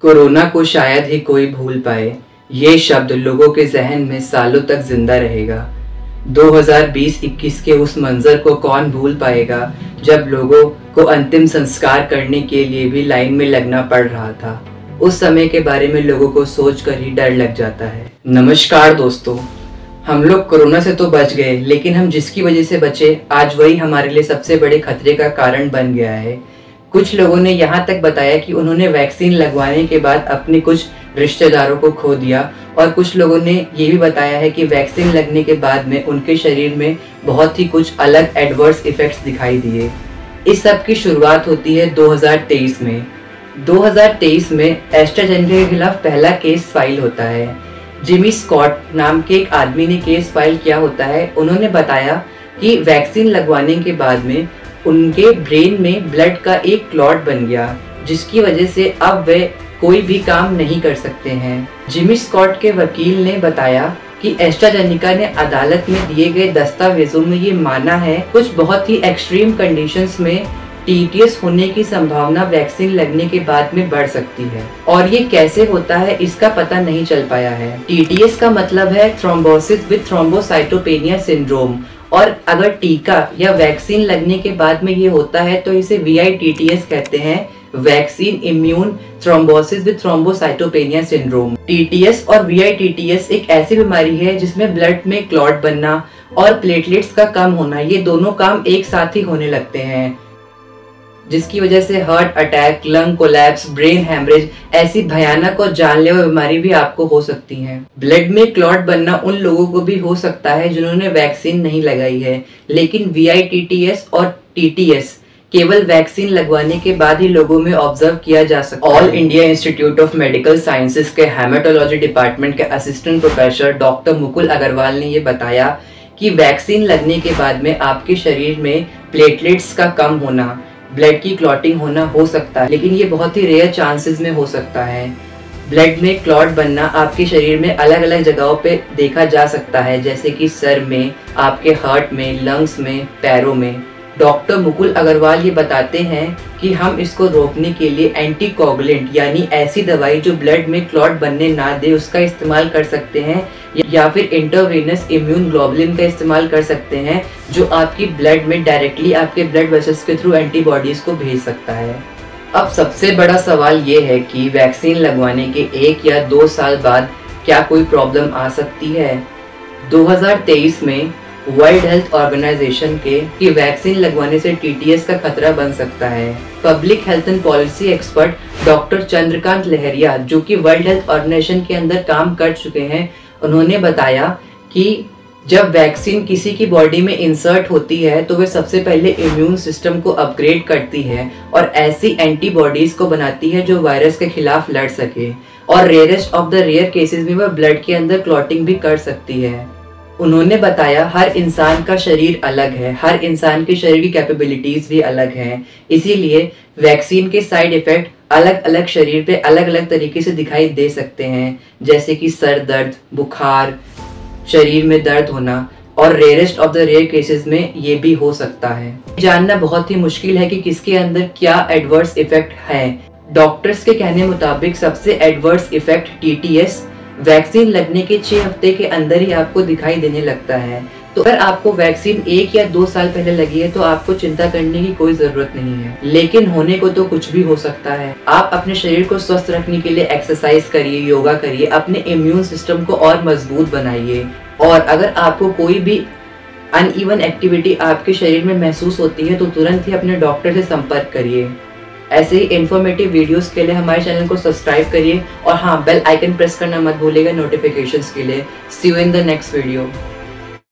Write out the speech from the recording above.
Corona को शायद ही कोई भूल पाए, ये शब्द लोगों के जहन में सालों तक जिंदा रहेगा। 2020-21 के उस मंजर को कौन भूल पाएगा जब लोगों को अंतिम संस्कार करने के लिए भी लाइन में लगना पड़ रहा था। उस समय के बारे में लोगों को सोचकर ही डर लग जाता है। नमस्कार दोस्तों, हम लोग कोरोना से तो बच गए, लेकिन हम जिसकी वजह से बचे आज वही हमारे लिए सबसे बड़े खतरे का कारण बन गया है। कुछ लोगों ने यहाँ तक बताया कि उन्होंने वैक्सीन लगवाने के बाद अपने कुछ रिश्तेदारों को खो दिया, और कुछ लोगों ने ये भी बताया है कि वैक्सीन लगने के बाद में उनके शरीर में बहुत ही कुछ अलग एडवर्स इफेक्ट्स दिखाई दिए। इस सब की शुरुआत होती है 2023 में। 2023 में एस्ट्राजेनेका के खिलाफ पहला केस फाइल होता है। जिमी स्कॉट नाम के एक आदमी ने केस फाइल किया होता है। उन्होंने बताया कि वैक्सीन लगवाने के बाद में उनके ब्रेन में ब्लड का एक क्लॉट बन गया, जिसकी वजह से अब वे कोई भी काम नहीं कर सकते हैं। जिमी स्कॉट के वकील ने बताया कि एस्ट्राजेनेका ने अदालत में दिए गए दस्तावेजों में ये माना है कुछ बहुत ही एक्सट्रीम कंडीशंस में टीटीएस होने की संभावना वैक्सीन लगने के बाद में बढ़ सकती है, और ये कैसे होता है इसका पता नहीं चल पाया है। टीटीएस का मतलब है थ्रोम्बोसिस विद थ्रोम्बोसाइटोपेनिया सिंड्रोम, और अगर टीका या वैक्सीन लगने के बाद में ये होता है तो इसे VITTS कहते हैं, vaccine immune thrombosis with thrombocytopenia syndrome. TTS और VITTS एक ऐसी बीमारी है जिसमें ब्लड में क्लॉट बनना और प्लेटलेट्स का कम होना, ये दोनों काम एक साथ ही होने लगते हैं, जिसकी वजह से heart attack, lung collapse, brain haemorrhage ऐसी भयानक और जानलेवा बीमारी भी आपको हो सकती है। ब्लड में क्लॉट बनना उन लोगों को भी हो सकता है जिन्होंने वैक्सीन नहीं लगाई है, लेकिन VITTS और TTS केवल वैक्सीन लगवाने के बाद ही लोगों में ऑब्जर्व किया जा सकता है। All India Institute of Medical Sciences के हेमेटोलॉजी डिपार्टमेंट के assistant professor doctor Mukul Agarwal ने ये बताया कि वैक्सीन लगने के बाद में आपके शरीर में प्लेटलेट्स का कम होना, ब्लड की क्लॉटिंग होना हो सकता है, लेकिन ये बहुत ही रेयर चांसेस में हो सकता है। ब्लड में क्लॉट बनना आपके शरीर में अलग अलग जगहों पे देखा जा सकता है, जैसे कि सर में, आपके हार्ट में, लंग्स में, पैरों में। डॉक्टर मुकुल अग्रवाल ये बताते हैं कि हम इसको रोकने के लिए एंटीकोगुलेंट यानी ऐसी दवाई जो ब्लड में क्लॉट बनने ना दे उसका इस्तेमाल कर सकते हैं, या फिर इंट्रावेनस इम्यून ग्लोबुलिन का इस्तेमाल कर सकते हैं, जो आपकी ब्लड में डायरेक्टली आपके ब्लड वेसल्स के थ्रू एंटीबॉडीज को भेज सकता है। अब सबसे बड़ा सवाल ये है कि वैक्सीन लगवाने के 1 या 2 साल बाद क्या कोई प्रॉब्लम आ सकती है। 2023 में वर्ल्ड हेल्थ ऑर्गेनाइजेशन के कि वैक्सीन लगवाने से टीटीएस का खतरा बन सकता है। Public health and policy expert doctor Chandrakant Lahariya, जो कि वर्ल्ड हेल्थ ऑर्गेनाइजेशन के अंदर काम कर चुके हैं, उन्होंने बताया कि जब वैक्सीन किसी की बॉडी में इंसर्ट होती है तो वे सबसे पहले इम्यून सिस्टम को अपग्रेड करती है और ऐसी एंटीबॉडीज को बनाती है जो वायरस के खिलाफ लड़ सके, और rarest of the rare cases में वह ब्लड के अंदर क्लॉटिंग भी कर सकती है। उन्होंने बताया हर इंसान का शरीर अलग है, हर इंसान के शरीर की कैपेबिलिटीज भी अलग हैं, इसीलिए वैक्सीन के साइड इफेक्ट अलग अलग शरीर पे अलग अलग तरीके से दिखाई दे सकते हैं, जैसे कि सर दर्द, बुखार, शरीर में दर्द होना, और rarest of the rare cases में ये भी हो सकता है। जानना बहुत ही मुश्किल है कि किसके अंदर क्या एडवर्स इफेक्ट है। डॉक्टर्स के कहने मुताबिक सबसे एडवर्स इफेक्ट TTS वैक्सीन लगने के 6 हफ्ते के अंदर ही आपको दिखाई देने लगता है। तो अगर आपको वैक्सीन 1 या 2 साल पहले लगी है तो आपको चिंता करने की कोई जरूरत नहीं है, लेकिन होने को तो कुछ भी हो सकता है। आप अपने शरीर को स्वस्थ रखने के लिए एक्सरसाइज करिए, योगा करिए, अपने इम्यून सिस्टम को और मजबूत बनाइए, और अगर आपको कोई भी अनइवन एक्टिविटी आपके शरीर में महसूस होती है तो तुरंत ही अपने डॉक्टर से संपर्क करिए। ऐसे ही इन्फॉर्मेटिव वीडियोस के लिए हमारे चैनल को सब्सक्राइब करिए, और हाँ, बेल आइकन प्रेस करना मत भूलिएगा नोटिफिकेशंस के लिए। See you in the next video.